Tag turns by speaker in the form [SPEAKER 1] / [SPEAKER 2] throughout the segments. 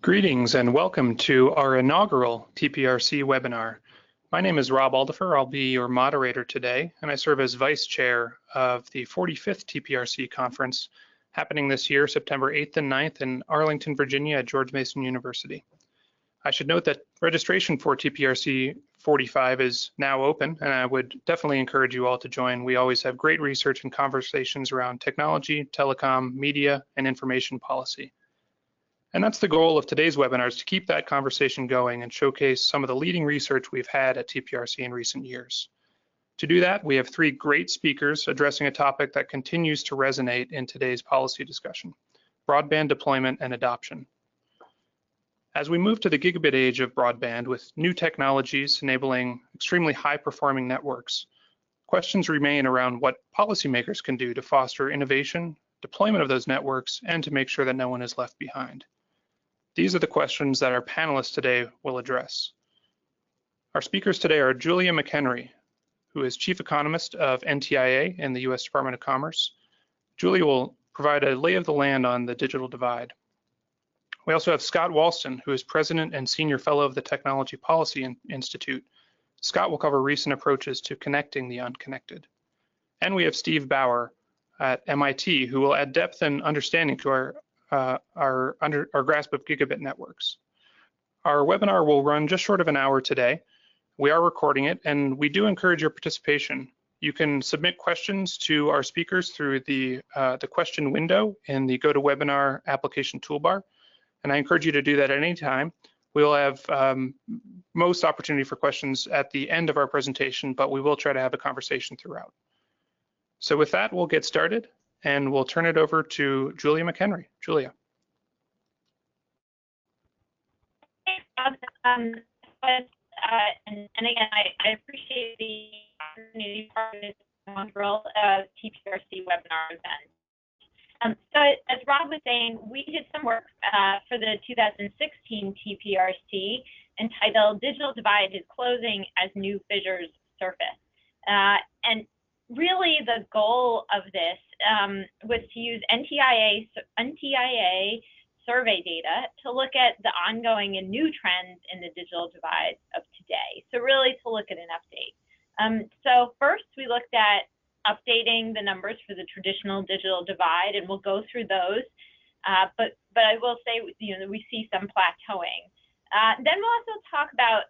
[SPEAKER 1] Greetings and welcome to our inaugural TPRC webinar. My name is Rob Aldifer. I'll be your moderator today, and I serve as Vice Chair of the 45th TPRC conference happening this year, September 8th and 9th in Arlington, Virginia at George Mason University. I should note that registration for TPRC 45 is now open, and I would definitely encourage you all to join. We always have great research and conversations around technology, telecom, media, and information policy. And that's the goal of today's webinar, is to keep that conversation going and showcase some of the leading research we've had at TPRC in recent years. To do that, we have three great speakers addressing a topic that continues to resonate in today's policy discussion: broadband deployment and adoption. As we move to the gigabit age of broadband with new technologies enabling extremely high-performing networks, questions remain around what policymakers can do to foster innovation, deployment of those networks, and to make sure that no one is left behind. These are the questions that our panelists today will address. Our speakers today are Giulia McHenry, who is Chief Economist of NTIA in the U.S. Department of Commerce. Giulia will provide a lay of the land on the digital divide. We also have Scott Wallsten, who is President and Senior Fellow of the Technology Policy Institute. Scott will cover recent approaches to connecting the unconnected. And we have Steve Bauer at MIT, who will add depth and understanding to our grasp of gigabit networks. Our webinar will run just short of an hour today. We are recording it, and we do encourage your participation. You can submit questions to our speakers through the question window in the GoToWebinar application toolbar, and I encourage you to do that at any time. We'll have most opportunity for questions at the end of our presentation, but we will try to have a conversation throughout. So with that, we'll get started, and we'll turn it over to Giulia McHenry. Giulia.
[SPEAKER 2] And again, I appreciate the opportunity for this inaugural TPRC webinar event. So as Rob was saying, we did some work for the 2016 TPRC entitled "Digital Divide is Closing as New Fissures Surface." And really the goal of this was to use NTIA survey data to look at the ongoing and new trends in the digital divide of today. So really to look at an update. So first we looked at updating the numbers for the traditional digital divide, and we'll go through those. But I will say, we see some plateauing. Then we'll also talk about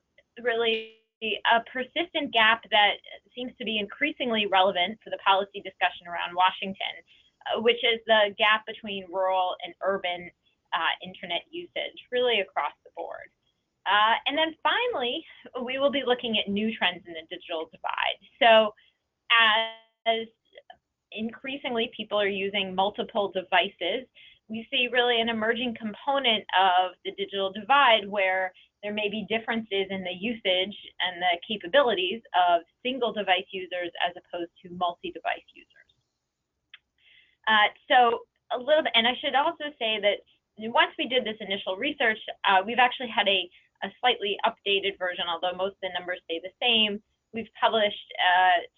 [SPEAKER 2] really a persistent gap that seems to be increasingly relevant for the policy discussion around Washington, which is the gap between rural and urban internet usage, really across the board. And then finally, we will be looking at new trends in the digital divide. So as increasingly people are using multiple devices, we see really an emerging component of the digital divide where there may be differences in the usage and the capabilities of single device users as opposed to multi-device users. So a little bit, and I should also say that once we did this initial research, we've actually had a slightly updated version, although most of the numbers stay the same. We've published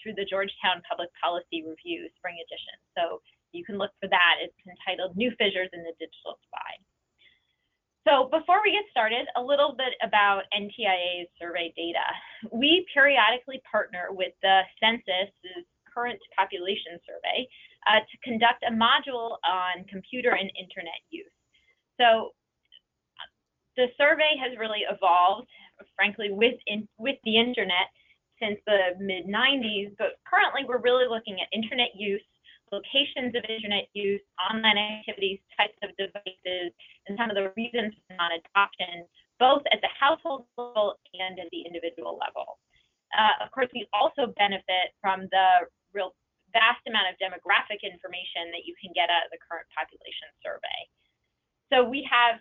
[SPEAKER 2] through the Georgetown Public Policy Review Spring Edition. So you can look for that. It's entitled "New Fissures in the Digital Divide." So before we get started, a little bit about NTIA's survey data. We periodically partner with the Census's current population survey to conduct a module on computer and internet use. So the survey has really evolved, frankly, with the internet since the mid-90s, but currently we're really looking at internet use, locations of internet use, online activities, types of devices, and some of the reasons for non-adoption, both at the household level and at the individual level. Of course, we also benefit from the real vast amount of demographic information that you can get out of the current population survey. So we have,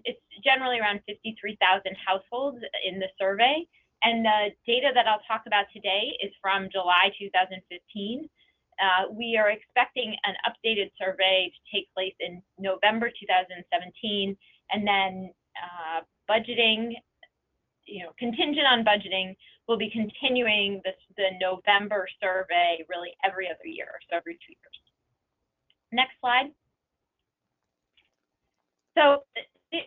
[SPEAKER 2] it's generally around 53,000 households in the survey, and the data that I'll talk about today is from July 2015. We are expecting an updated survey to take place in November 2017, and then budgeting, contingent on budgeting, we'll be continuing the November survey really every other year, so every 2 years. Next slide. So this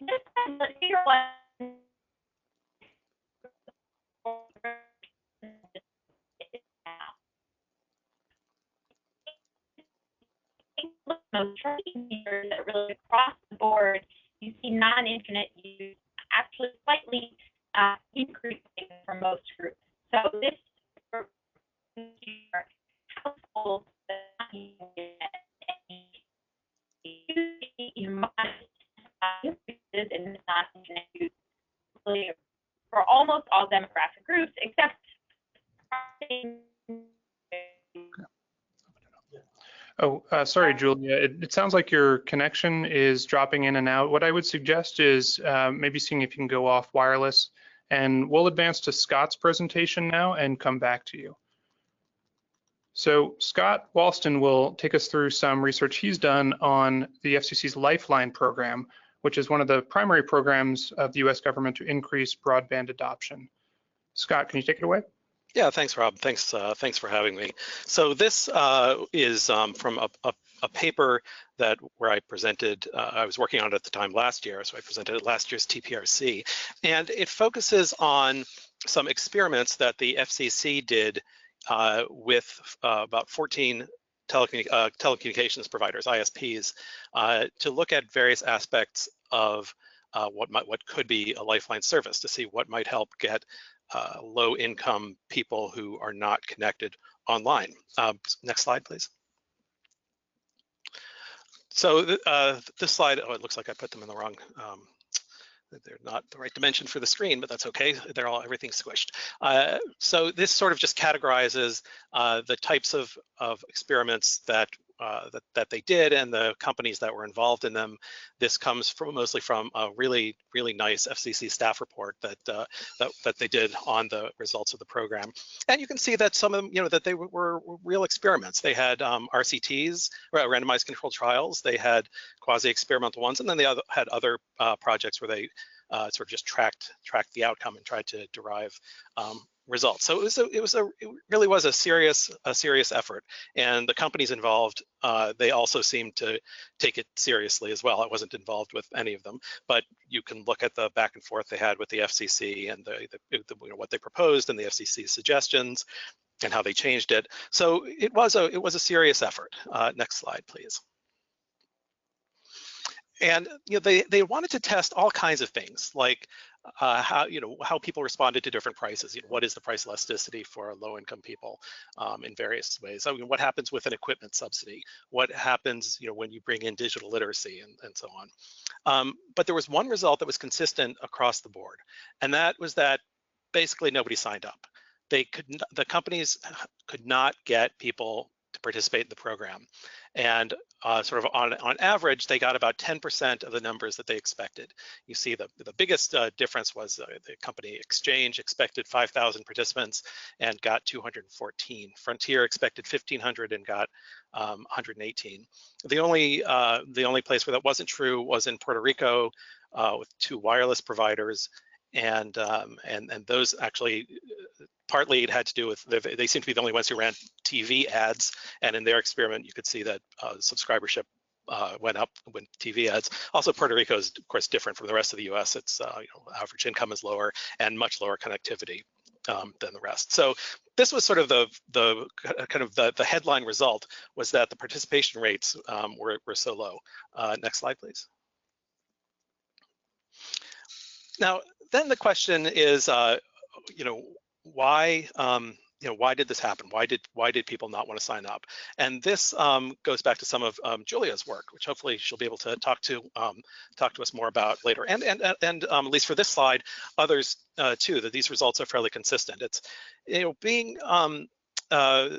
[SPEAKER 2] most striking here is that really across the board, you see non-internet use actually slightly increasing for most groups. So this households that increases in non-internet use for almost all demographic groups, except
[SPEAKER 1] sorry, Julia. It sounds like your connection is dropping in and out. What I would suggest is maybe seeing if you can go off wireless, and we'll advance to Scott's presentation now and come back to you. So Scott Wallsten will take us through some research he's done on the FCC's Lifeline program, which is one of the primary programs of the US government to increase broadband adoption. Scott, can you take it away?
[SPEAKER 3] Yeah, thanks, Rob. Thanks for having me. So this is from a paper where I presented. I was working on it at the time last year, so I presented at last year's TPRC, and it focuses on some experiments that the FCC did with about 14 telecommunications providers, ISPs, to look at various aspects of what could be a Lifeline service, to see what might help get low-income people who are not connected online. Next slide, please. So this slide, oh, it looks like I put them in the wrong, they're not the right dimension for the screen, but that's okay. Everything's squished. So this sort of just categorizes the types of experiments that they did and the companies that were involved in them. This comes mostly from a really nice FCC staff report that they did on the results of the program. And you can see that some of them, that they were real experiments. They had RCTs, randomized controlled trials. They had quasi-experimental ones, and then they had other projects where they sort of just tracked the outcome and tried to derive results. So it really was a serious effort, and the companies involved, they also seemed to take it seriously as well. I wasn't involved with any of them, but you can look at the back and forth they had with the FCC and what they proposed and the FCC's suggestions and how they changed it. So it was a serious effort. Next slide, please. And they wanted to test all kinds of things, like how people responded to different prices. What is the price elasticity for low-income people in various ways? I mean, what happens with an equipment subsidy? What happens when you bring in digital literacy and so on? But there was one result that was consistent across the board, and that was that basically nobody signed up. The companies could not get people to participate in the program, and sort of on average, they got about 10% of the numbers that they expected. You see the biggest difference was the company Exchange expected 5,000 participants and got 214. Frontier expected 1,500 and got 118. The only place where that wasn't true was in Puerto Rico with 2 wireless providers, and those actually partly it had to do with they seem to be the only ones who ran TV ads, and in their experiment you could see that subscribership went up when TV ads. Also, Puerto Rico is of course different from the rest of the U.S. Its average income is lower and much lower connectivity than the rest. So this was sort of the headline result, was that the participation rates were so low. Next slide, please. Now, then the question is, why did this happen? Why did people not want to sign up? And this goes back to some of Giulia's work, which hopefully she'll be able to talk to us more about later. And at least for this slide, others too, that these results are fairly consistent. It's being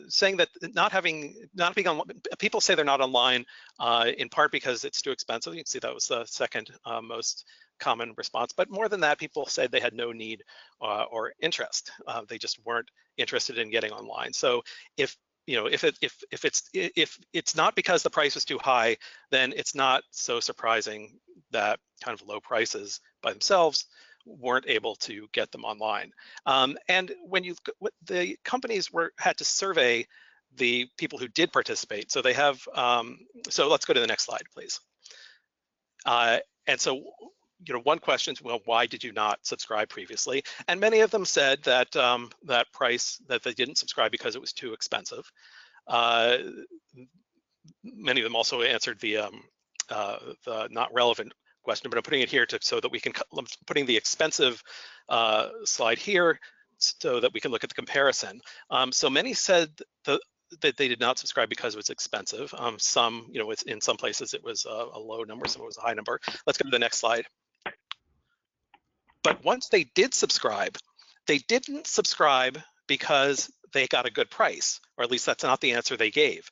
[SPEAKER 3] saying that not being on, people say they're not online in part because it's too expensive. You can see that was the second most common response, but more than that, people said they had no need or interest. They just weren't interested in getting online. So if it's not because the price was too high, then it's not so surprising that kind of low prices by themselves weren't able to get them online. And when the companies had to survey the people who did participate. So they have, so let's go to the next slide, please. And so, one question is, well, why did you not subscribe previously? And many of them said that that they didn't subscribe because it was too expensive. many of them also answered the not relevant question, but I'm putting it here so that we can, I'm putting the expensive slide here so that we can look at the comparison. So many said that they did not subscribe because it was expensive. Some, in some places it was a low number, some it was a high number. Let's go to the next slide. But once they did subscribe, they didn't subscribe because they got a good price, or at least that's not the answer they gave.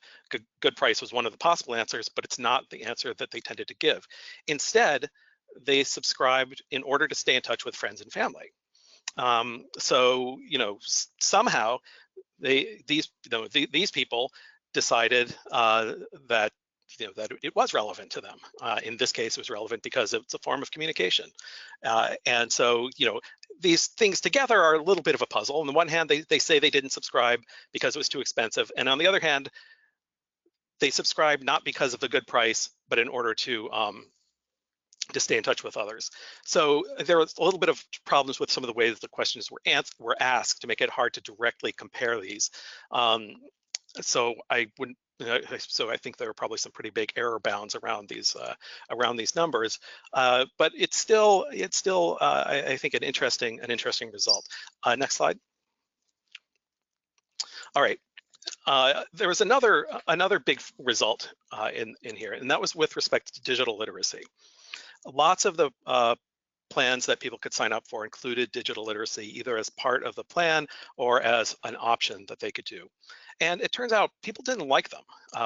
[SPEAKER 3] Good price was one of the possible answers, but it's not the answer that they tended to give. Instead, they subscribed in order to stay in touch with friends and family. So, somehow these people decided that it was relevant to them. In this case, it was relevant because it's a form of communication. And so, these things together are a little bit of a puzzle. On the one hand, they say they didn't subscribe because it was too expensive. And on the other hand, they subscribed not because of the good price, but in order to stay in touch with others. So there was a little bit of problems with some of the ways the questions were asked to make it hard to directly compare these. So I wouldn't. So I think there are probably some pretty big error bounds around these numbers, but it's still I think an interesting result. Next slide. All right. There was another big result in here, and that was with respect to digital literacy. Lots of the plans that people could sign up for included digital literacy, either as part of the plan or as an option that they could do. And it turns out people didn't like them.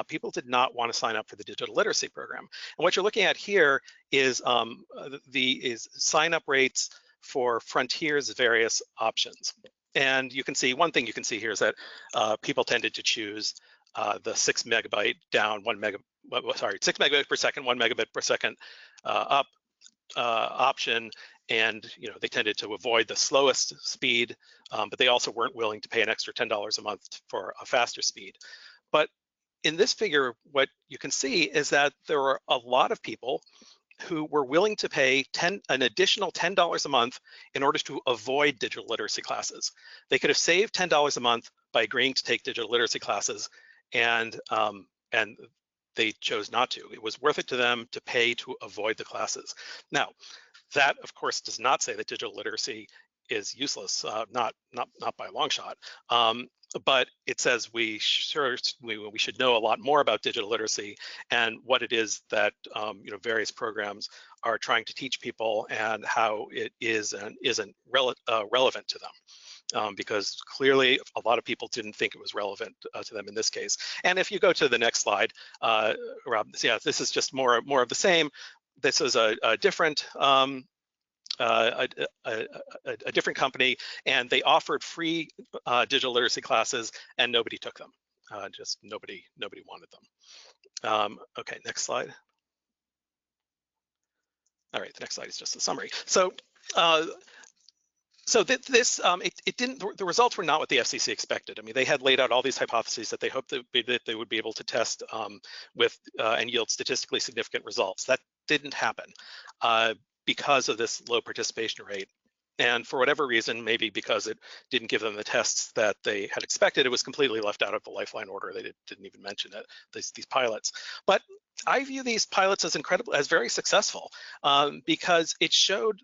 [SPEAKER 3] People did not want to sign up for the digital literacy program. And what you're looking at here is sign up rates for Frontier's various options. And you can see, one thing you can see here is that people tended to choose the 6 megabyte down, 6 megabit per second, 1 megabit per second up option, and they tended to avoid the slowest speed, but they also weren't willing to pay an extra $10 a month for a faster speed. But in this figure, what you can see is that there were a lot of people who were willing to pay an additional $10 a month in order to avoid digital literacy classes. They could have saved $10 a month by agreeing to take digital literacy classes, and they chose not to. It was worth it to them to pay to avoid the classes. Now, that of course does not say that digital literacy is useless, not by a long shot. But it says we should know a lot more about digital literacy and what it is that various programs are trying to teach people and how it is and isn't relevant to them. Because clearly a lot of people didn't think it was relevant to them in this case. And if you go to the next slide, Rob, yeah, this is just more of the same. This is a different different company, and they offered free digital literacy classes, and nobody took them. Just nobody wanted them. Okay, next slide. All right, the next slide is just a summary. So. The results were not what the FCC expected. I mean, they had laid out all these hypotheses that they hoped that they would be able to test with and yield statistically significant results. That didn't happen because of this low participation rate. And for whatever reason, maybe because it didn't give them the tests that they had expected, it was completely left out of the Lifeline order. They didn't even mention it, these pilots. But I view these pilots as very successful because it showed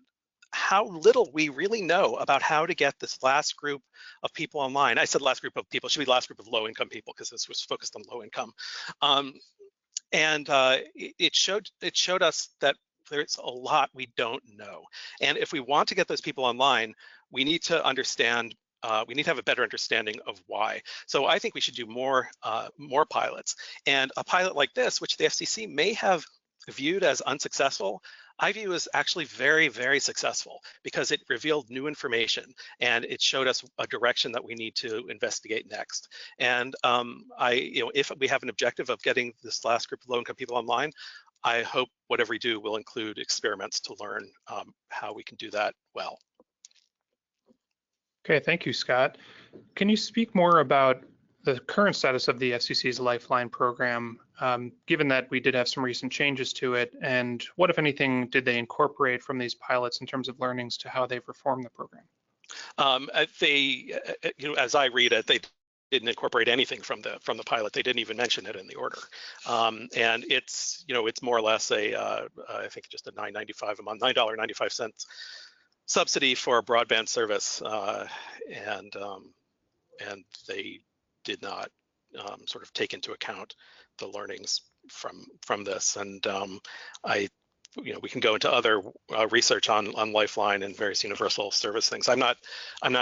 [SPEAKER 3] how little we really know about how to get this last group of people online. I said last group of people, it should be last group of low income people because this was focused on low income. It showed us that there's a lot we don't know. And if we want to get those people online, we need to understand, we need to have a better understanding of why. So I think we should do more pilots. And a pilot like this, which the FCC may have viewed as unsuccessful, I view as actually very, very successful because it revealed new information and it showed us a direction that we need to investigate next. And if we have an objective of getting this last group of low-income people online, I hope whatever we do will include experiments to learn how we can do that well.
[SPEAKER 1] Okay, thank you, Scott. Can you speak more about the current status of the FCC's Lifeline program, given that we did have some recent changes to it, and what, if anything, did they incorporate from these pilots in terms of learnings to how they've reformed the program?
[SPEAKER 3] As I read it, they didn't incorporate anything from the pilot. They didn't even mention it in the order, and it's it's more or less a I think just a $9.95 a month, $9.95 subsidy for a broadband service, and they did not sort of take into account the learnings from this. And we can go into other research on Lifeline and various universal service things. I'm not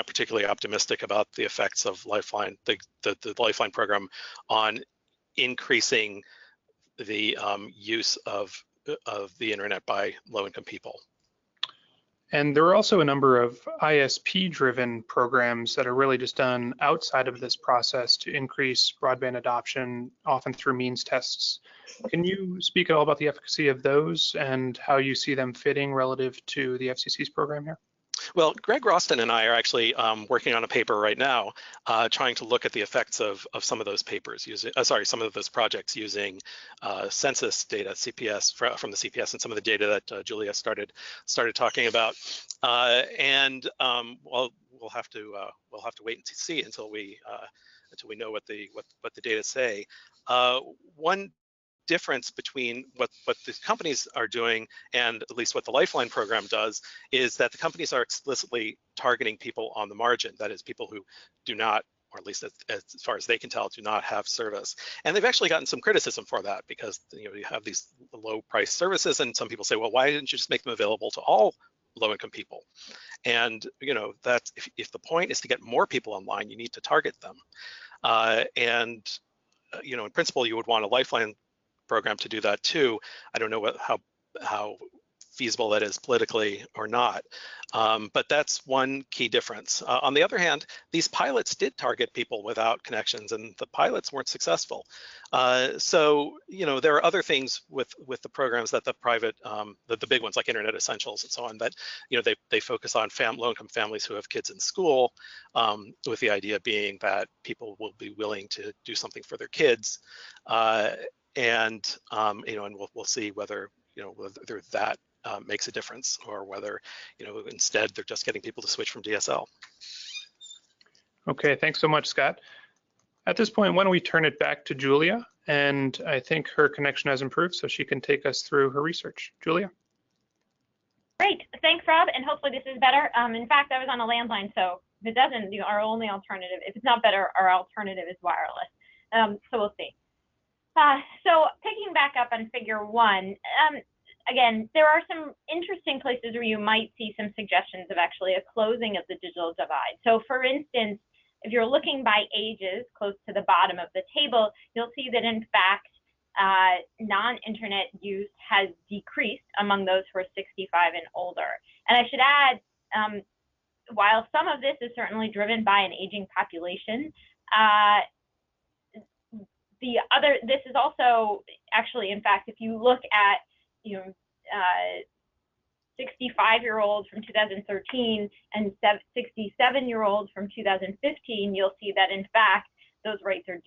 [SPEAKER 3] particularly optimistic about the effects of Lifeline, the Lifeline program, on increasing the use of the internet by low-income people.
[SPEAKER 1] And there are also a number of ISP-driven programs that are really just done outside of this process to increase broadband adoption, often through means tests. Can you speak at all about the efficacy of those and how you see them fitting relative to the FCC's program here?
[SPEAKER 3] Well, Greg Wallsten and I are actually working on a paper right now, trying to look at the effects of some of those papers using, some of those projects using census data, CPS from the CPS, and some of the data that Giulia started talking about. Well, we'll have to wait and see until we know what the data say. One difference between what the companies are doing and at least what the Lifeline program does is that the companies are explicitly targeting people on the margin, that is, people who do not, or at least as far as they can tell, do not have service. And they've actually gotten some criticism for that, because you have these low price services, and some people say, well, why didn't you just make them available to all low-income people? And that's if the point is to get more people online, you need to target them. In principle, you would want a Lifeline program to do that too. I don't know how feasible that is politically or not, but that's one key difference. On the other hand, these pilots did target people without connections, and the pilots weren't successful. So there are other things with the programs that the private, the big ones like Internet Essentials and so on, that they focus on low-income families who have kids in school, with the idea being that people will be willing to do something for their kids. And we'll see whether whether that makes a difference, or whether instead they're just getting people to switch from DSL.
[SPEAKER 1] Okay, thanks so much, Scott. At this point, why don't we turn it back to Giulia? And I think her connection has improved, so she can take us through her research. Giulia?
[SPEAKER 2] Great, thanks, Rob, and hopefully this is better. In fact, I was on a landline, so if it doesn't, our only alternative, if it's not better, our alternative is wireless. So we'll see. So picking back up on figure 1, again, there are some interesting places where you might see some suggestions of actually a closing of the digital divide. So for instance, if you're looking by ages close to the bottom of the table, you'll see that in fact, non-internet use has decreased among those who are 65 and older. And I should add, while some of this is certainly driven by an aging population, this is also actually, in fact, if you look at 65-year-olds from 2013 and 67-year-olds from 2015, you'll see that in fact those rates are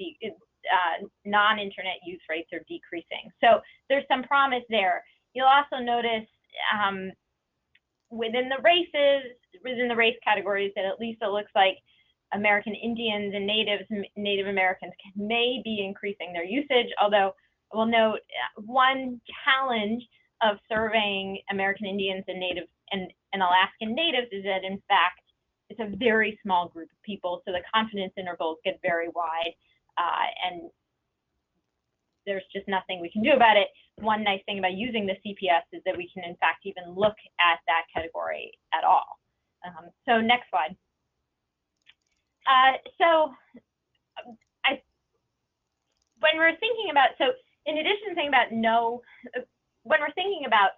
[SPEAKER 2] non-internet use rates are decreasing. So there's some promise there. You'll also notice within the race categories that at least it looks like American Indians and Native Americans may be increasing their usage, although I will note one challenge of surveying American Indians and Alaskan Natives is that in fact it's a very small group of people, so the confidence intervals get very wide, and there's just nothing we can do about it. One nice thing about using the CPS is that we can in fact even look at that category at all. So next slide. When we're thinking about, in addition to thinking about when we're thinking about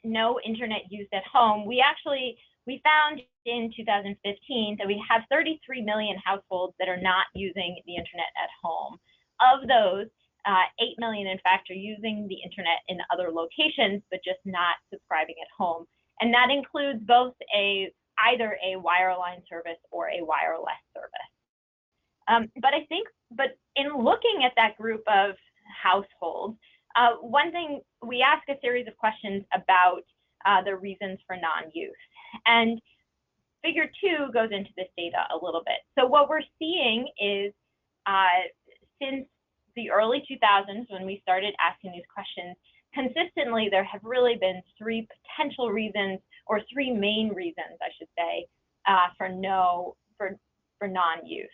[SPEAKER 2] no internet use at home, we found in 2015 that we have 33 million households that are not using the internet at home. Of those, 8 million in fact are using the internet in other locations, but just not subscribing at home. And that includes both either a wireline service or a wireless service. But in looking at that group of households, one thing, we ask a series of questions about the reasons for non-use. And figure 2 goes into this data a little bit. So what we're seeing is since the early 2000s, when we started asking these questions, consistently there have really been 3 potential reasons, or 3 main reasons, I should say, for non-use.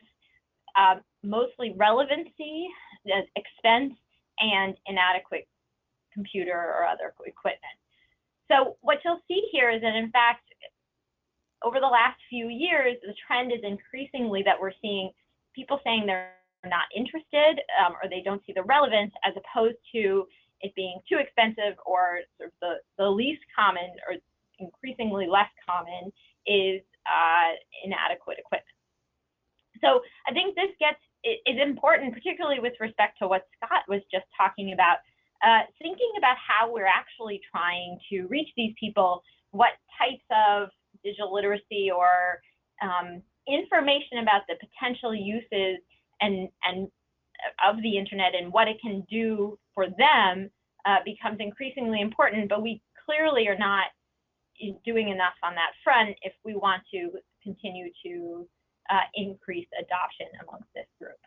[SPEAKER 2] Mostly relevancy, expense, and inadequate computer or other equipment. So what you'll see here is that, in fact, over the last few years, the trend is increasingly that we're seeing people saying they're not interested, or they don't see the relevance, as opposed to it being too expensive, or sort of the least common, or increasingly less common, is inadequate equipment. So I think this is important, particularly with respect to what Scott was just talking about, thinking about how we're actually trying to reach these people, what types of digital literacy or information about the potential uses and of the internet and what it can do for them becomes increasingly important, but we clearly are not doing enough on that front if we want to continue to increase adoption amongst this group.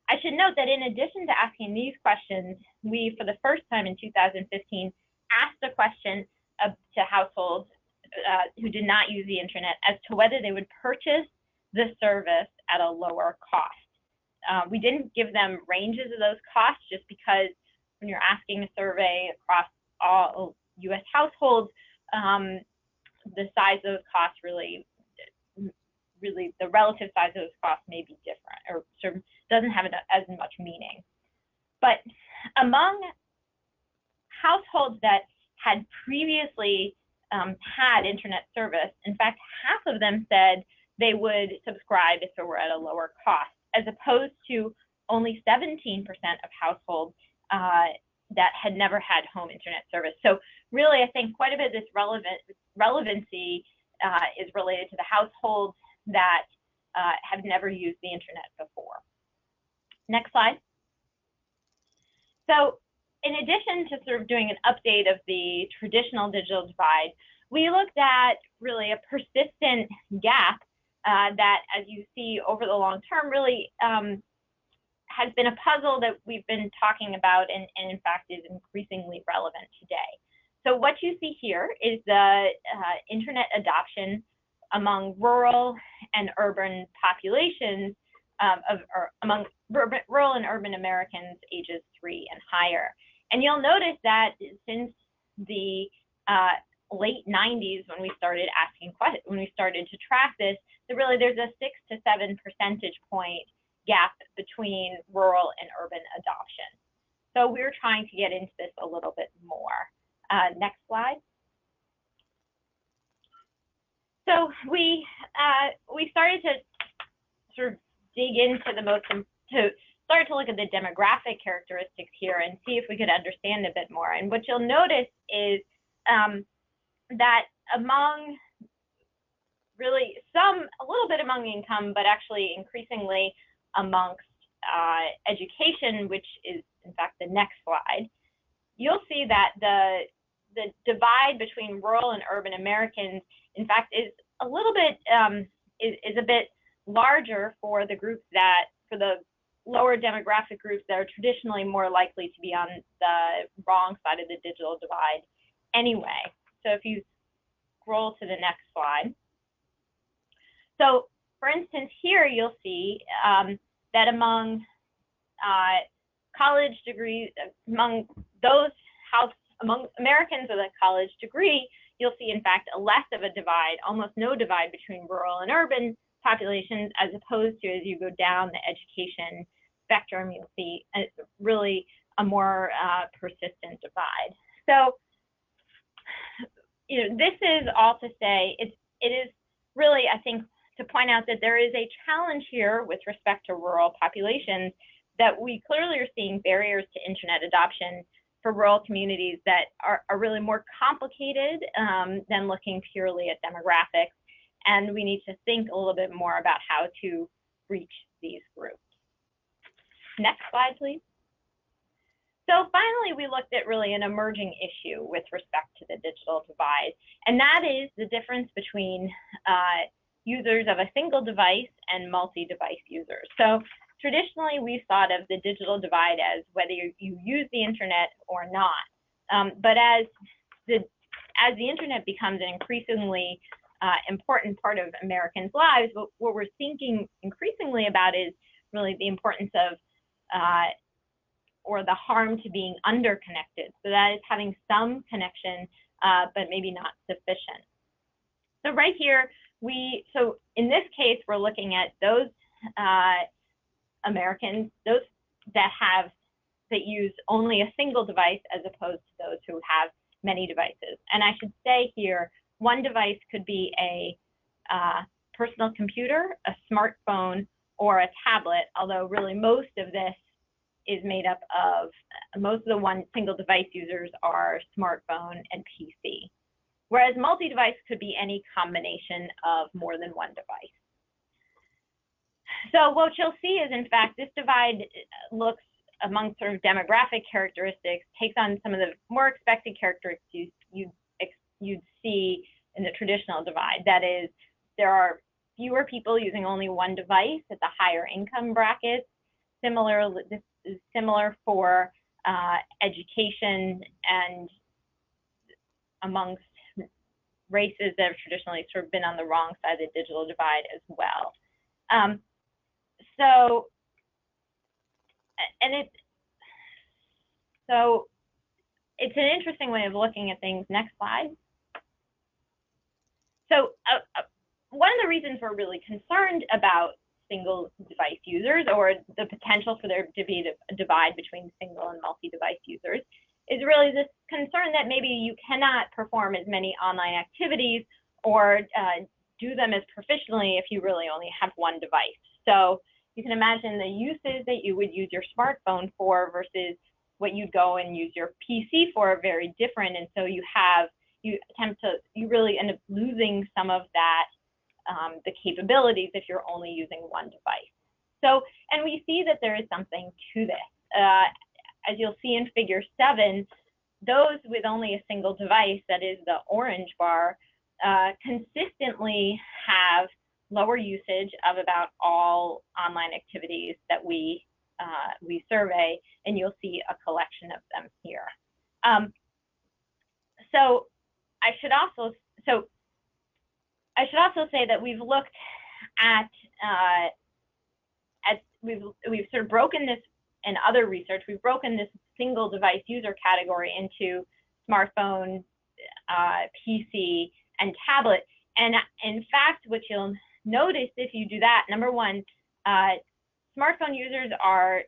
[SPEAKER 2] I should note that in addition to asking these questions, we, for the first time in 2015, asked a question to households who did not use the internet as to whether they would purchase the service at a lower cost. We didn't give them ranges of those costs, just because when you're asking a survey across all US households, the size of those costs really the relative size of those costs may be different, or sort of doesn't have as much meaning. But among households that had previously had internet service, in fact, half of them said they would subscribe if it were at a lower cost, as opposed to only 17% of households that had never had home internet service. So really, I think quite a bit of this relevancy is related to the households that have never used the internet before. Next slide. So in addition to sort of doing an update of the traditional digital divide, we looked at really a persistent gap that, as you see over the long term, really has been a puzzle that we've been talking about, and in fact is increasingly relevant today. So what you see here is the internet adoption among rural and urban populations, among rural and urban Americans ages 3 and higher. And you'll notice that since the late 90s, when we started asking questions, when we started to track this, that really there's a 6 to 7 percentage point gap between rural and urban adoption. So we're trying to get into this a little bit more. Next slide. So we started to sort of dig into start to look at the demographic characteristics here and see if we could understand a bit more. And what you'll notice is that among really a little bit among income, but actually increasingly amongst education, which is in fact the next slide, you'll see that the divide between rural and urban Americans, in fact, is a little bit is a bit larger for the groups for the lower demographic groups that are traditionally more likely to be on the wrong side of the digital divide anyway. So if you scroll to the next slide. So for instance, here you'll see that among college degrees, among Americans with a college degree, you'll see, in fact, a less of a divide, almost no divide between rural and urban populations, as opposed to as you go down the education spectrum, you'll see really a more persistent divide. So, this is all to say it is really, I think, to point out that there is a challenge here with respect to rural populations, that we clearly are seeing barriers to internet adoption for rural communities that are really more complicated than looking purely at demographics. And we need to think a little bit more about how to reach these groups. Next slide, please. So finally, we looked at really an emerging issue with respect to the digital divide, and that is the difference between users of a single device and multi-device users. So traditionally, we've thought of the digital divide as whether you use the internet or not. But as the internet becomes an increasingly important part of Americans' lives, what we're thinking increasingly about is really the importance of or the harm to being underconnected. So that is having some connection, but maybe not sufficient. So right here, so in this case, we're looking at those Americans, those that use only a single device as opposed to those who have many devices. And I should say here, one device could be a personal computer, a smartphone, or a tablet, although really most of this is made up of, most of the single device users are smartphone and PC. Whereas multi-device could be any combination of more than one device. So what you'll see is, in fact, this divide looks among sort of demographic characteristics, takes on some of the more expected characteristics you'd see in the traditional divide. That is, there are fewer people using only one device at the higher income brackets. This is similar for education and amongst races that have traditionally sort of been on the wrong side of the digital divide as well. So it's an interesting way of looking at things. Next slide. So one of the reasons we're really concerned about single device users, or the potential for there to be a divide between single and multi-device users, is really this concern that maybe you cannot perform as many online activities or do them as proficiently if you really only have one device. So you can imagine the uses that you would use your smartphone for versus what you'd go and use your PC for are very different. And so you really end up losing some of that, the capabilities if you're only using one device. So, and we see that there is something to this. As you'll see in figure 7, those with only a single device, that is the orange bar, consistently have lower usage of about all online activities that we survey, and you'll see a collection of them here. So I should also say that we've looked at we've sort of broken this in other research. We've broken this single device user category into smartphone, PC, and tablet. And in fact, what you'll notice if you do that, number one, smartphone users are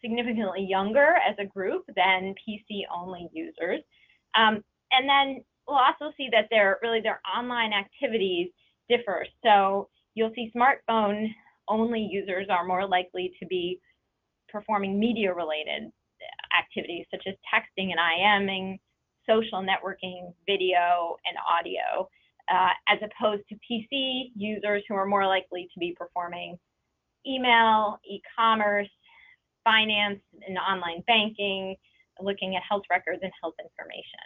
[SPEAKER 2] significantly younger as a group than PC-only users. And then we'll also see that their online activities differ. So you'll see smartphone-only users are more likely to be performing media-related activities such as texting and IMing, social networking, video, and audio, as opposed to PC users who are more likely to be performing email, e-commerce, finance, and online banking, looking at health records and health information.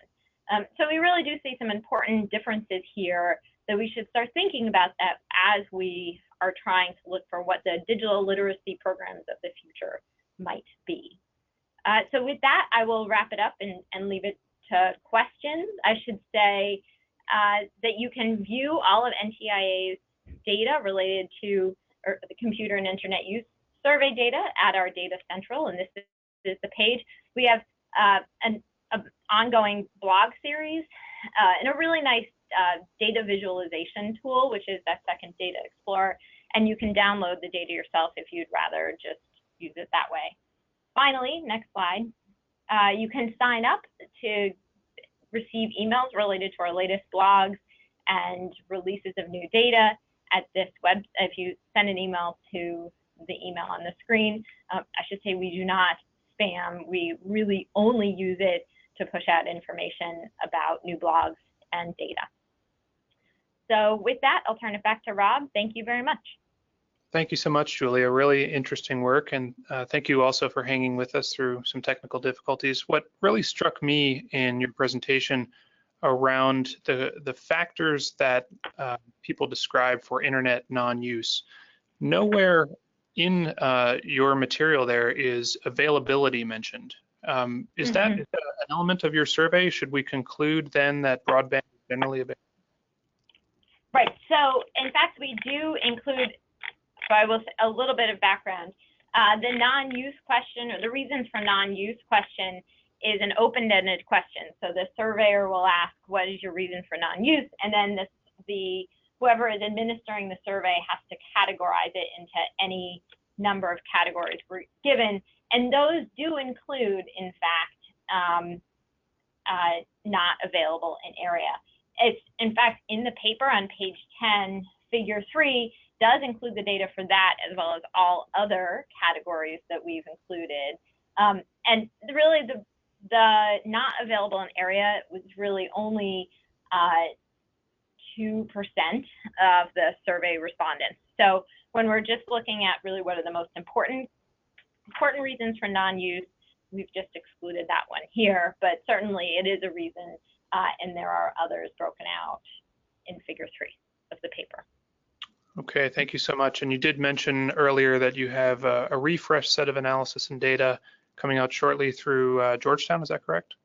[SPEAKER 2] So we really do see some important differences here that we should start thinking about that as we are trying to look for what the digital literacy programs of the future might be. So with that, I will wrap it up and leave it to questions. I should say that you can view all of NTIA's data related to the computer and internet use survey data at our Data Central, and this is the page. We have an ongoing blog series and a really nice data visualization tool, which is that second Data Explorer, and you can download the data yourself if you'd rather just use it that way. Finally, next slide, you can sign up to receive emails related to our latest blogs and releases of new data at this web. If you send an email to the email on the screen, I should say we do not spam. We really only use it to push out information about new blogs and data. So with that, I'll turn it back to Rob. Thank you very much.
[SPEAKER 1] Thank you so much, Giulia. Really interesting work, and thank you also for hanging with us through some technical difficulties. What really struck me in your presentation around the factors that people describe for internet non-use. Nowhere in your material there is availability mentioned. Is that an element of your survey? Should we conclude then that broadband is generally available?
[SPEAKER 2] Right. So in fact, we do include, so I will say a little bit of background. The non-use question, or the reasons for non-use question, is an open-ended question. So the surveyor will ask, what is your reason for non-use? And then whoever is administering the survey has to categorize it into any number of categories we're given. And those do include, in fact, not available in area. It's, in fact, in the paper on page 10, figure 3, does include the data for that, as well as all other categories that we've included. And really, the not available in area was really only 2% of the survey respondents. So when we're just looking at really what are the most important reasons for non-use, we've just excluded that one here, but certainly it is a reason, and there are others broken out in figure 3 of the paper.
[SPEAKER 1] Okay, thank you so much. And you did mention earlier that you have a refresh set of analysis and data coming out shortly through Georgetown, is that correct?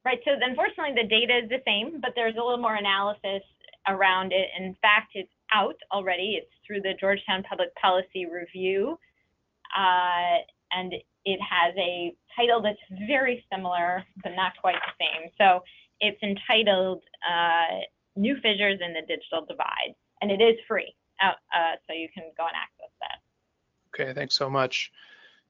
[SPEAKER 2] Right, so unfortunately the data is the same, but there's a little more analysis around it. In fact, it's out already. It's through the Georgetown Public Policy Review, and it has a title that's very similar, but not quite the same. So it's entitled New Fissures in the Digital Divide, and it is free, so you can go and access that.
[SPEAKER 1] Okay, thanks so much.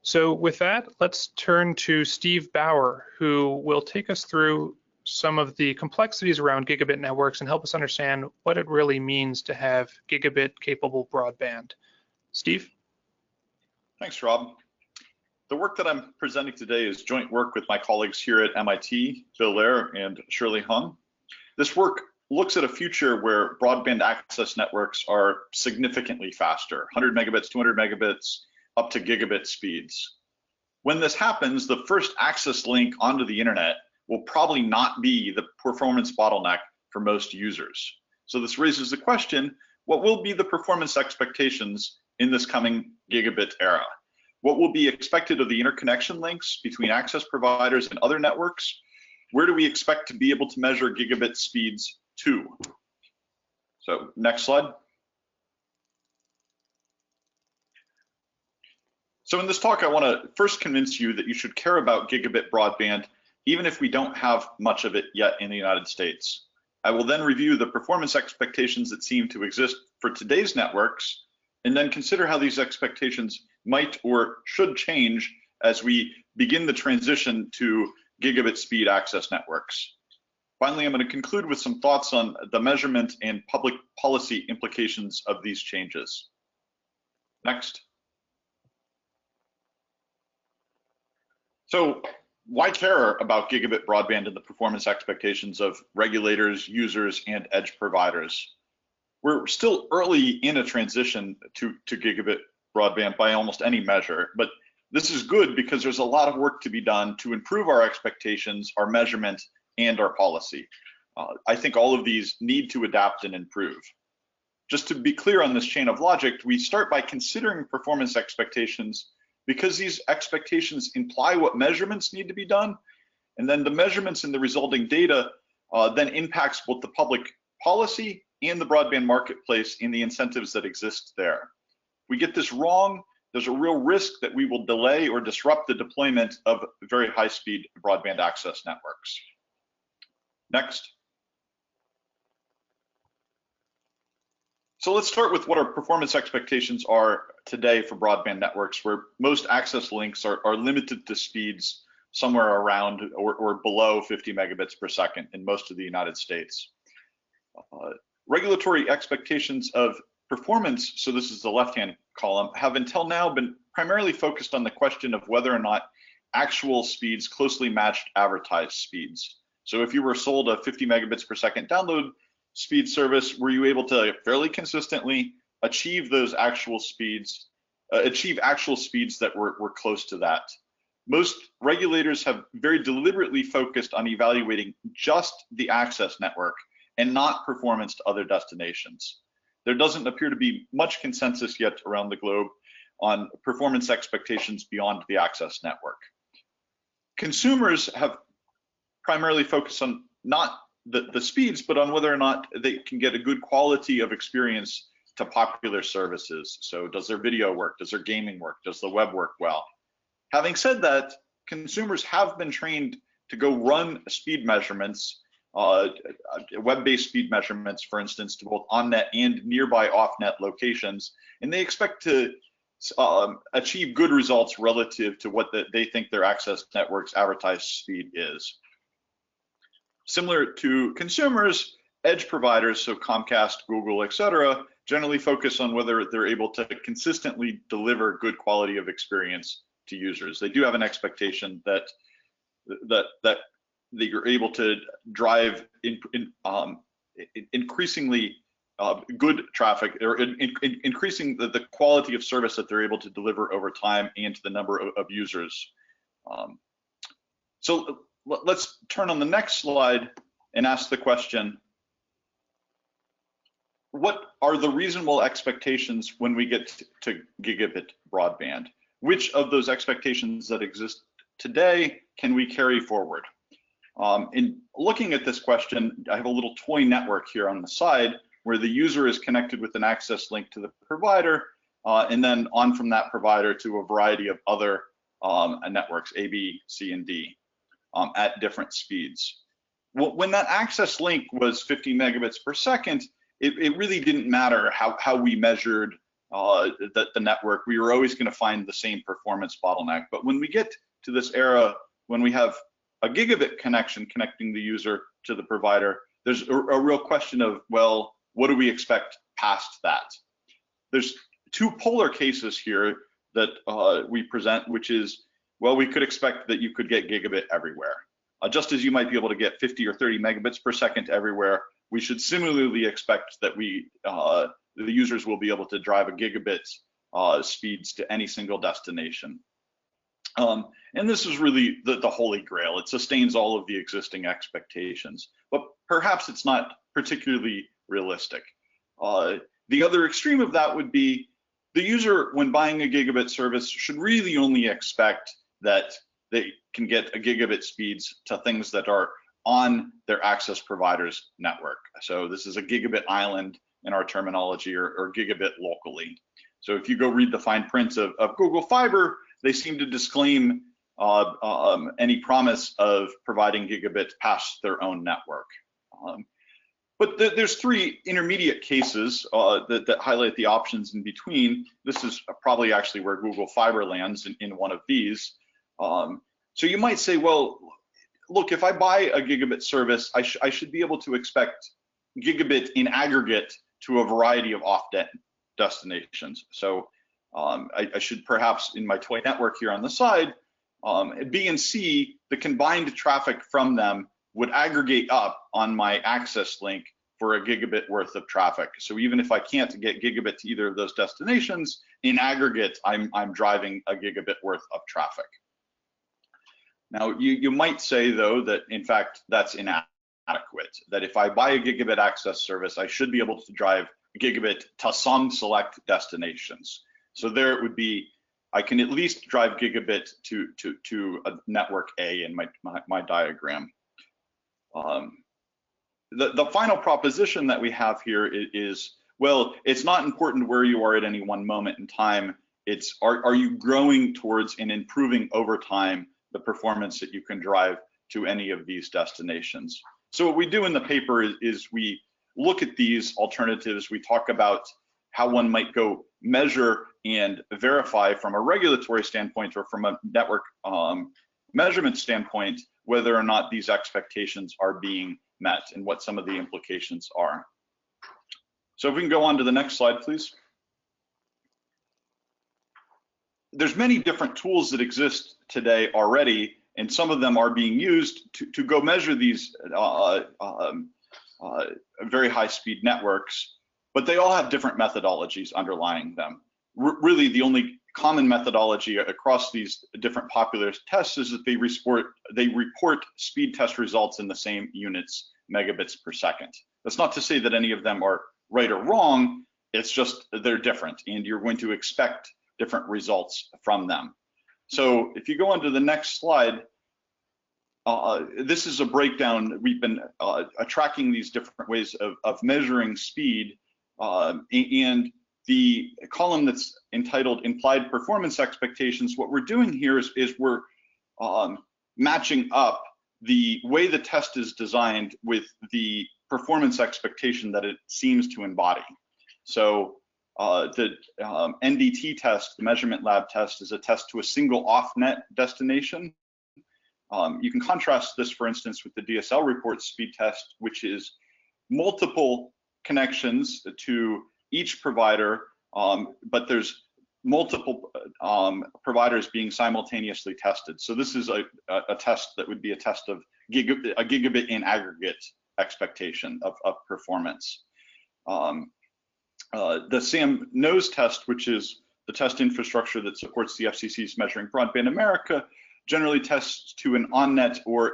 [SPEAKER 1] So with that, let's turn to Steve Bauer, who will take us through some of the complexities around gigabit networks and help us understand what it really means to have gigabit-capable broadband. Steve?
[SPEAKER 4] Thanks, Rob. The work that I'm presenting today is joint work with my colleagues here at MIT, Bill Lair and Shirley Hung. This work looks at a future where broadband access networks are significantly faster, 100 megabits, 200 megabits, up to gigabit speeds. When this happens, the first access link onto the internet will probably not be the performance bottleneck for most users. So this raises the question, what will be the performance expectations in this coming gigabit era? What will be expected of the interconnection links between access providers and other networks? Where do we expect to be able to measure gigabit speeds to? So next slide. So in this talk, I want to first convince you that you should care about gigabit broadband, even if we don't have much of it yet in the United States. I will then review the performance expectations that seem to exist for today's networks, and then consider how these expectations might or should change as we begin the transition to gigabit speed access networks. Finally, I'm going to conclude with some thoughts on the measurement and public policy implications of these changes. Next. So why care about gigabit broadband and the performance expectations of regulators, users, and edge providers? We're still early in a transition to gigabit broadband by almost any measure, but this is good because there's a lot of work to be done to improve our expectations, our measurement, and our policy. I think all of these need to adapt and improve. Just to be clear on this chain of logic, we start by considering performance expectations because these expectations imply what measurements need to be done, and then the measurements and the resulting data then impacts both the public policy and the broadband marketplace and the incentives that exist there. We get this wrong, there's a real risk that we will delay or disrupt the deployment of very high-speed broadband access networks. Next. So let's start with what our performance expectations are today for broadband networks, where most access links are limited to speeds somewhere around or below 50 megabits per second in most of the United States. Regulatory expectations of performance, so this is the left-hand column, have until now been primarily focused on the question of whether or not actual speeds closely matched advertised speeds. So if you were sold a 50 megabits per second download speed service, were you able to fairly consistently achieve those actual speeds, achieve actual speeds that were close to that? most regulators have very deliberately focused on evaluating just the access network and not performance to other destinations. There doesn't appear to be much consensus yet around the globe on performance expectations beyond the access network. Consumers have primarily focused on not the speeds, but on whether or not they can get a good quality of experience to popular services. So does their video work? Does their gaming work? Does the web work well? Having said that, consumers have been trained to go run speed measurements, web-based speed measurements, for instance, to both on-net and nearby off-net locations, and they expect to achieve good results relative to what they think their access network's advertised speed is. Similar to consumers, edge providers, so Comcast, Google, etc., generally focus on whether they're able to consistently deliver good quality of experience to users. They do have an expectation that you're able to drive increasingly good traffic, or increasing the quality of service that they're able to deliver over time and to the number of users. So let's turn on the next slide and ask the question, what are the reasonable expectations when we get to gigabit broadband? Which of those expectations that exist today can we carry forward? In looking at this question, I have a little toy network here on the side where the user is connected with an access link to the provider, and then on from that provider to a variety of other networks, A, B, C, and D, at different speeds. When that access link was 50 megabits per second, it really didn't matter how we measured the network. We were always going to find the same performance bottleneck. But when we get to this era, when we have a gigabit connection connecting the user to the provider, there's a real question of, well, what do we expect past that? There's two polar cases here that we present, which is, well, we could expect that you could get gigabit everywhere. Just as you might be able to get 50 or 30 megabits per second everywhere, we should similarly expect that the users will be able to drive a gigabit speeds to any single destination. And this is really the holy grail. It sustains all of the existing expectations, but perhaps it's not particularly realistic. The other extreme of that would be the user, when buying a gigabit service, should really only expect that they can get a gigabit speeds to things that are on their access provider's network. So this is a gigabit island in our terminology, or gigabit locally. So if you go read the fine print of Google Fiber, they seem to disclaim any promise of providing gigabit past their own network. But there's three intermediate cases that highlight the options in between. This is probably actually where Google Fiber lands in one of these. So you might say, well, look, if I buy a gigabit service, I should be able to expect gigabit in aggregate to a variety of off-net destinations. So I should perhaps, in my toy network here on the side, B and C, the combined traffic from them would aggregate up on my access link for a gigabit worth of traffic. So even if I can't get gigabit to either of those destinations, in aggregate, I'm driving a gigabit worth of traffic. Now, you might say, though, that in fact, that's inadequate, that if I buy a gigabit access service, I should be able to drive gigabit to some select destinations. So there it would be, I can at least drive gigabit to a network A in my diagram. The final proposition that we have here is, well, it's not important where you are at any one moment in time. It's, are you growing towards and improving over time the performance that you can drive to any of these destinations? So what we do in the paper is we look at these alternatives. We talk about how one might go measure and verify from a regulatory standpoint or from a network measurement standpoint whether or not these expectations are being met and what some of the implications are. So if we can go on to the next slide, please. There's many different tools that exist today already, and some of them are being used to go measure these very high-speed networks, but they all have different methodologies underlying them. really the only common methodology across these different popular tests is that they report speed test results in the same units, megabits per second. That's not to say that any of them are right or wrong, it's just they're different and you're going to expect different results from them. So if you go on to the next slide, this is a breakdown. We've been tracking these different ways of measuring speed, and the column that's entitled implied performance expectations, what we're doing here is we're matching up the way the test is designed with the performance expectation that it seems to embody. So the NDT test, the measurement lab test, is a test to a single off-net destination. You can contrast this, for instance, with the DSL report speed test, which is multiple connections to each provider, but there's multiple providers being simultaneously tested. So this is a test that would be a test of a gigabit in aggregate expectation of performance. The SAM nose test, which is the test infrastructure that supports the FCC's Measuring Broadband America, generally tests to an on-net or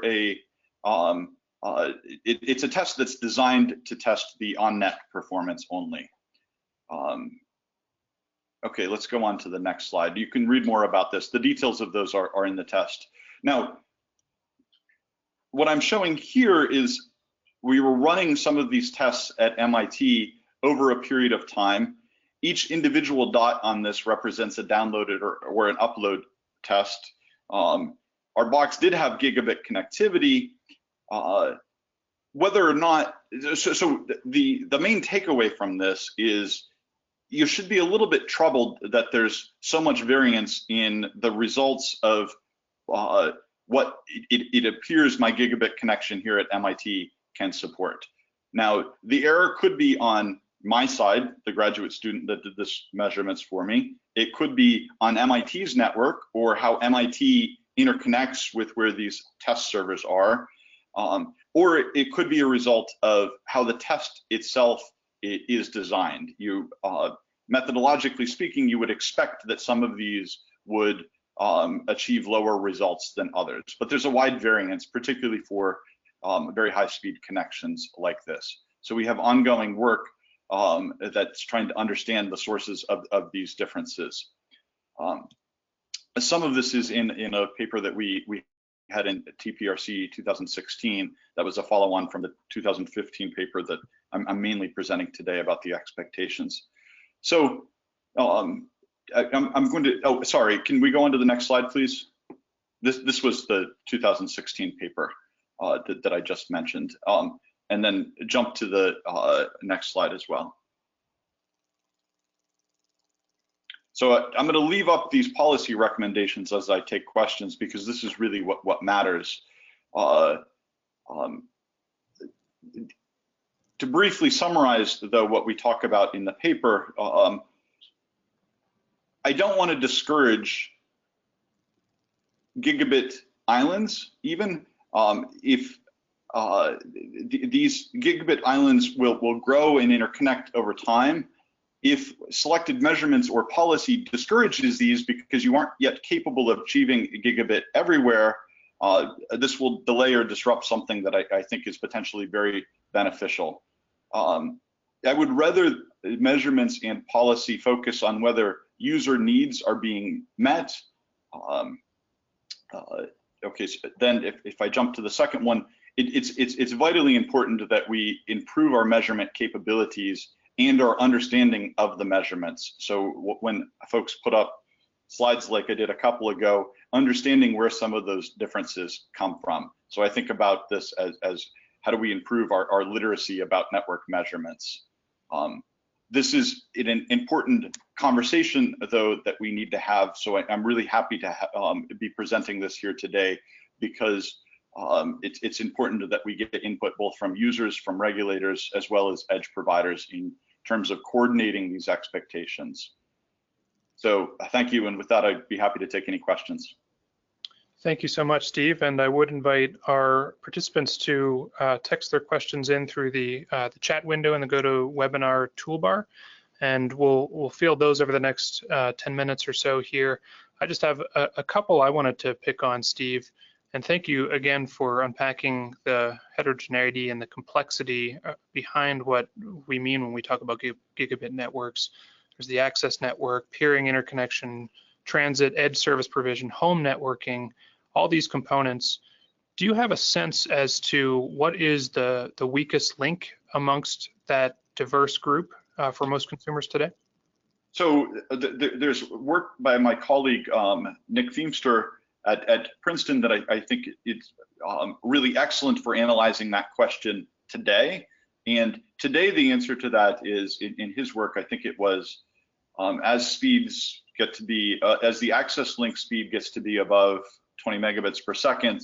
[SPEAKER 4] it's a test that's designed to test the on-net performance only. Okay, let's go on to the next slide. You can read more about this. The details of those are in the test. Now, what I'm showing here is we were running some of these tests at MIT over a period of time. Each individual dot on this represents a downloaded or an upload test. Our box did have gigabit connectivity. Whether or not, so the main takeaway from this is you should be a little bit troubled that there's so much variance in the results of what it appears my gigabit connection here at MIT can support. Now, the error could be on my side, the graduate student that did this measurements for me. It could be on MIT's network or how MIT interconnects with where these test servers are. Or it could be a result of how the test itself is designed. You, methodologically speaking, you would expect that some of these would achieve lower results than others, but there's a wide variance, particularly for very high-speed connections like this. So we have ongoing work that's trying to understand the sources of these differences. Some of this is in a paper that we had in TPRC 2016. That was a follow-on from the 2015 paper that I'm mainly presenting today about the expectations. So I'm going to, oh, sorry, can we go on to the next slide, please? This was the 2016 paper that I just mentioned. And then jump to the next slide as well. So I'm going to leave up these policy recommendations as I take questions, because this is really what matters. To briefly summarize, though, what we talk about in the paper, I don't want to discourage gigabit islands, even if these gigabit islands will grow and interconnect over time. If selected measurements or policy discourages these because you aren't yet capable of achieving a gigabit everywhere, this will delay or disrupt something that I think is potentially very beneficial. I would rather measurements and policy focus on whether user needs are being met. Okay, so then if I jump to the second one, it's vitally important that we improve our measurement capabilities and our understanding of the measurements. So when folks put up slides like I did a couple ago, understanding where some of those differences come from. So I think about this as how do we improve our literacy about network measurements. This is an important conversation, though, that we need to have. So I'm really happy to be presenting this here today, because it's important that we get input both from users, from regulators, as well as edge providers in terms of coordinating these expectations. So thank you, and with that, I'd be happy to take any questions.
[SPEAKER 1] Thank you so much, Steve, and I would invite our participants to text their questions in through the chat window in the GoToWebinar toolbar, and we'll field those over the next 10 minutes or so here. I just have a couple I wanted to pick on, Steve, and thank you again for unpacking the heterogeneity and the complexity behind what we mean when we talk about gigabit networks. There's the access network, peering interconnection, transit, edge service provision, home networking, all these components. Do you have a sense as to what is the weakest link amongst that diverse group for most consumers today?
[SPEAKER 4] So there's work by my colleague, Nick Feimster at Princeton that I think it's really excellent for analyzing that question today. And today the answer to that is, in his work, I think it was, as speeds get to be, as the access link speed gets to be above 20 megabits per second,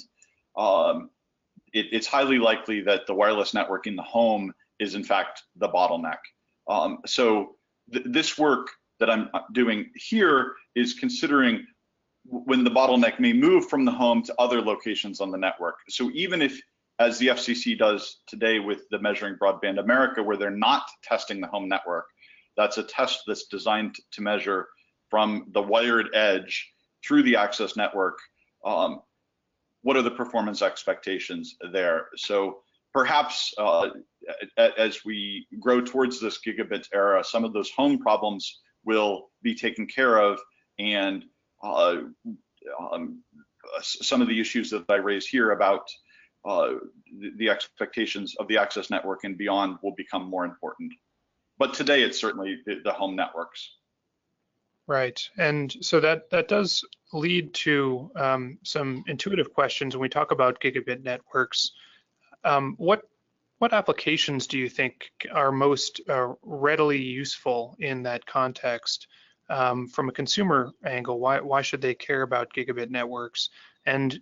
[SPEAKER 4] it's highly likely that the wireless network in the home is in fact the bottleneck. So this work that I'm doing here is considering when the bottleneck may move from the home to other locations on the network. So even if, as the FCC does today with the Measuring Broadband America, where they're not testing the home network, that's a test that's designed to measure from the wired edge through the access network, what are the performance expectations there? So perhaps as we grow towards this gigabit era, some of those home problems will be taken care of, and some of the issues that I raised here about the expectations of the access network and beyond will become more important. But today it's certainly the home networks. Right,
[SPEAKER 1] and so that does lead to some intuitive questions when we talk about gigabit networks. What applications do you think are most readily useful in that context? From a consumer angle, why should they care about gigabit networks? And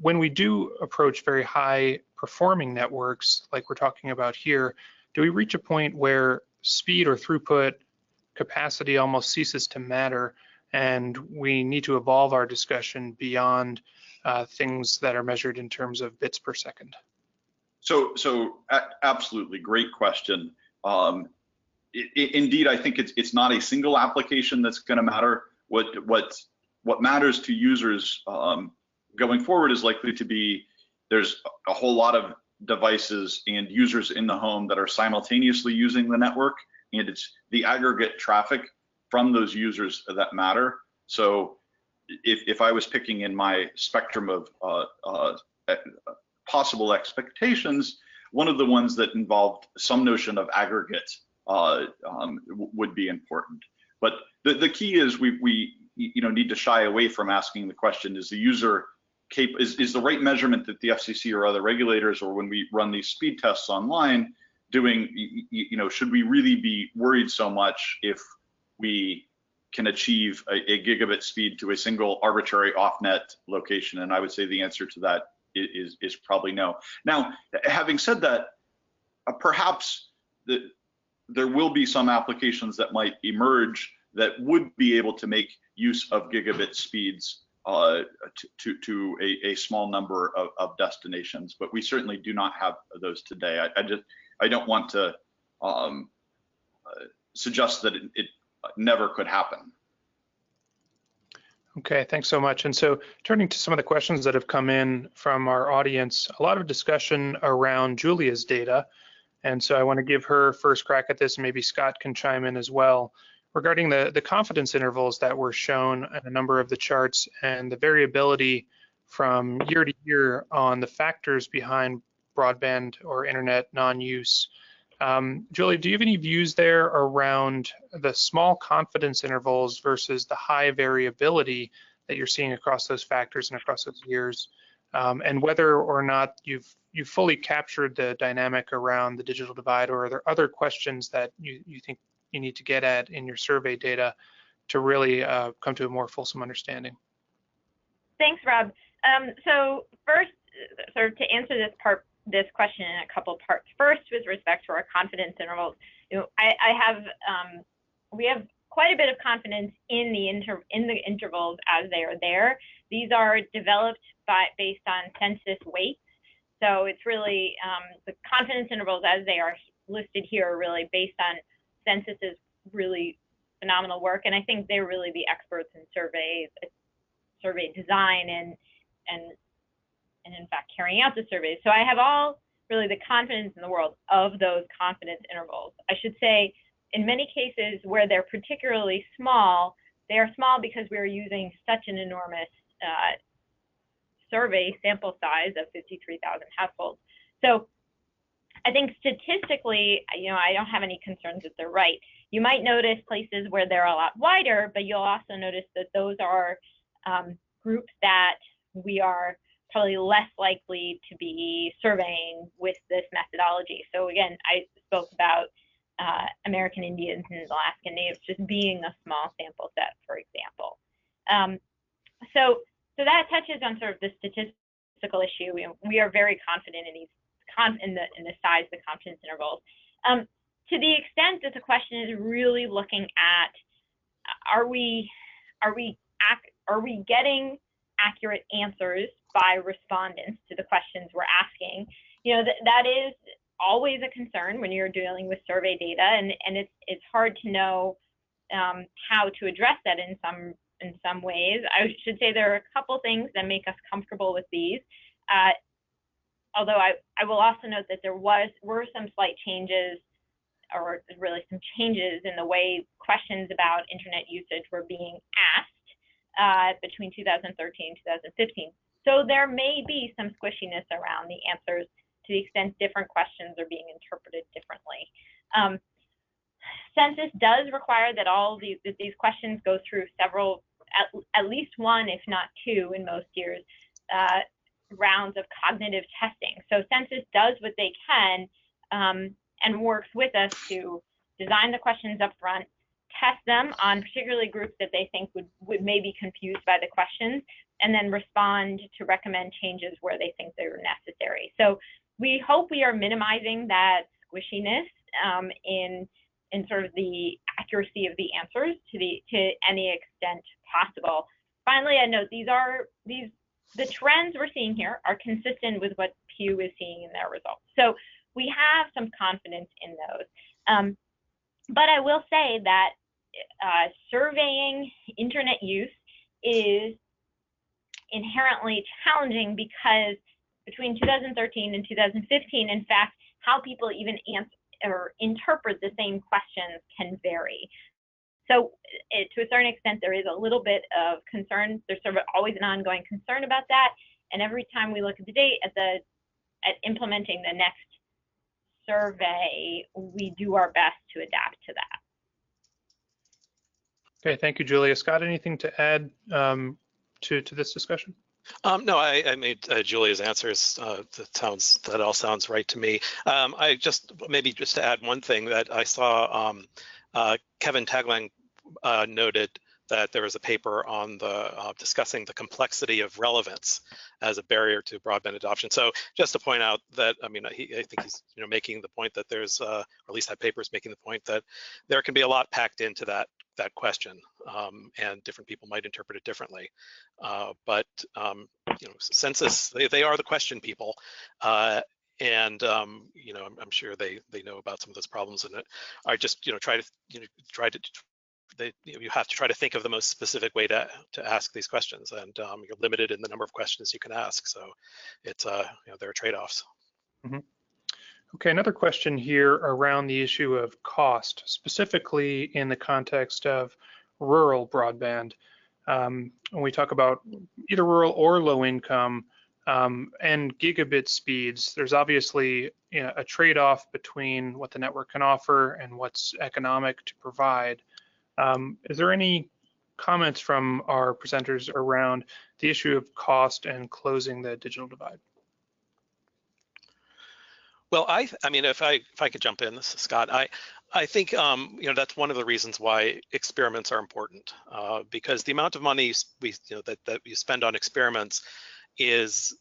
[SPEAKER 1] when we do approach very high performing networks, like we're talking about here, do we reach a point where speed or throughput capacity almost ceases to matter, and we need to evolve our discussion beyond things that are measured in terms of bits per second?
[SPEAKER 4] So absolutely, great question. Indeed, I think it's not a single application that's going to matter. What matters to users going forward is likely to be there's a whole lot of devices and users in the home that are simultaneously using the network, and it's the aggregate traffic from those users that matter. So if I was picking in my spectrum of possible expectations, one of the ones that involved some notion of aggregate would be important. But the key is we need to shy away from asking the question, is the user is the right measurement that the FCC or other regulators, or when we run these speed tests online, doing, should we really be worried so much if we can achieve a gigabit speed to a single arbitrary off-net location? And I would say the answer to that is probably no. Now, having said that, perhaps there will be some applications that might emerge that would be able to make use of gigabit speeds to a small number of destinations, but we certainly do not have those today. I don't want to suggest that it never could happen.
[SPEAKER 1] Okay, thanks so much. And so turning to some of the questions that have come in from our audience, a lot of discussion around Giulia's data. And so I want to give her first crack at this, and maybe Scott can chime in as well, regarding the confidence intervals that were shown in a number of the charts and the variability from year to year on the factors behind broadband or internet non-use. Giulia, do you have any views there around the small confidence intervals versus the high variability that you're seeing across those factors and across those years, and whether or not you've fully captured the dynamic around the digital divide, or are there other questions that you think you need to get at in your survey data to really come to a more fulsome understanding?
[SPEAKER 2] Thanks, Rob. So first, sort of to answer this question in a couple parts. First, with respect to our confidence intervals, we have quite a bit of confidence in the intervals as they are there. These are developed based on census weights. So it's really the confidence intervals as they are listed here are really based on censuses really phenomenal work, and I think they're really the experts in survey design and in fact carrying out the surveys. So I have all really the confidence in the world of those confidence intervals. I should say in many cases where they're particularly small, they are small because we're using such an enormous survey sample size of 53,000 households. So I think statistically, I don't have any concerns that they're right. You might notice places where they're a lot wider, but you'll also notice that those are groups that we are probably less likely to be surveying with this methodology. So again, I spoke about American Indians and Alaskan Natives just being a small sample set, for example. So that touches on sort of the statistical issue. We are very confident in these in the size of the confidence intervals. To the extent that the question is really looking at, are we getting accurate answers by respondents to the questions we're asking? That is always a concern when you're dealing with survey data, and it's hard to know how to address that in some ways. I should say there are a couple things that make us comfortable with these. Although I will also note that there were some slight changes, or really some changes in the way questions about internet usage were being asked between 2013 and 2015. So there may be some squishiness around the answers to the extent different questions are being interpreted differently. Census does require that these questions go through several, at least one, if not two, in most years, rounds of cognitive testing. So Census does what they can and works with us to design the questions up front, test them on particularly groups that they think would may be confused by the questions, and then respond to recommend changes where they think they're necessary. So we hope we are minimizing that squishiness in sort of the accuracy of the answers to any extent possible. Finally, I note the trends we're seeing here are consistent with what Pew is seeing in their results. So we have some confidence in those. But I will say that surveying internet use is inherently challenging because between 2013 and 2015, in fact, how people even answer or interpret the same questions can vary. So to a certain extent, there is a little bit of concern. There's sort of always an ongoing concern about that. And every time we look at the date at implementing the next survey, we do our best to adapt to that.
[SPEAKER 1] Okay, thank you, Giulia. Scott, anything to add to this discussion?
[SPEAKER 3] No, I made Giulia's answers. That all sounds right to me. I maybe just to add one thing that I saw, Kevin Taglang noted that there was a paper on discussing the complexity of relevance as a barrier to broadband adoption. So just to point out that, I think he's making the point that there's, or at least that paper is making the point that there can be a lot packed into that question, and different people might interpret it differently. But Census, they are the question people, and I'm sure they know about some of those problems, and I just you have to try to think of the most specific way to ask these questions, and you're limited in the number of questions you can ask. So it's there are trade-offs.
[SPEAKER 1] Mm-hmm. Okay, another question here around the issue of cost, specifically in the context of rural broadband. When we talk about either rural or low income and gigabit speeds, there's obviously a trade-off between what the network can offer and what's economic to provide. Is there any comments from our presenters around the issue of cost and closing the digital divide?
[SPEAKER 3] Well, I mean, if I could jump in, this is Scott. I think that's one of the reasons why experiments are important, because the amount of money that you spend on experiments is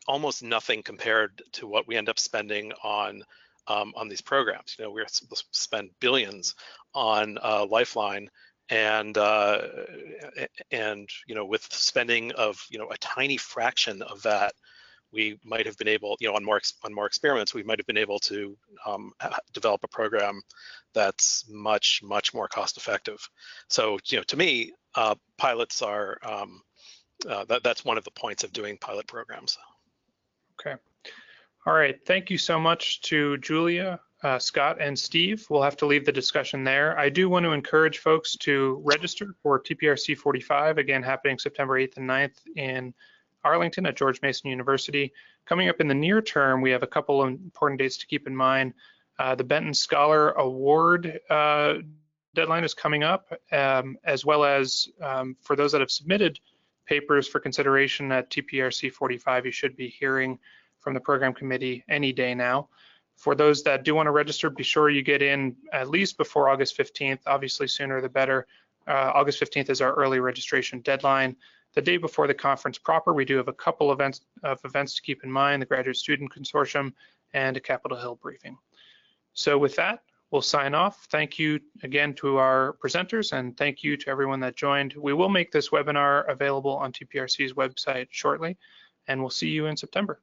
[SPEAKER 3] almost nothing compared to what we end up spending on these programs. We're supposed to spend billions on Lifeline, and with spending of a tiny fraction of that we might have been able, on more experiments, we might have been able to develop a program that's much more cost effective. So, to me, pilots are that's one of the points of doing pilot programs.
[SPEAKER 1] Okay. All right. Thank you so much to Giulia, Scott, and Steve. We'll have to leave the discussion there. I do want to encourage folks to register for TPRC 45, again, happening September 8th and 9th in Arlington at George Mason University. Coming up in the near term, we have a couple of important dates to keep in mind. The Benton Scholar Award deadline is coming up, as well as for those that have submitted papers for consideration at TPRC 45, you should be hearing from the program committee any day now. For those that do want to register, be sure you get in at least before August 15th, obviously sooner the better. August 15th is our early registration deadline. The day before the conference proper, we do have a couple events to keep in mind, the Graduate Student Consortium and a Capitol Hill briefing. So with that, we'll sign off. Thank you again to our presenters, and thank you to everyone that joined. We will make this webinar available on TPRC's website shortly, and we'll see you in September.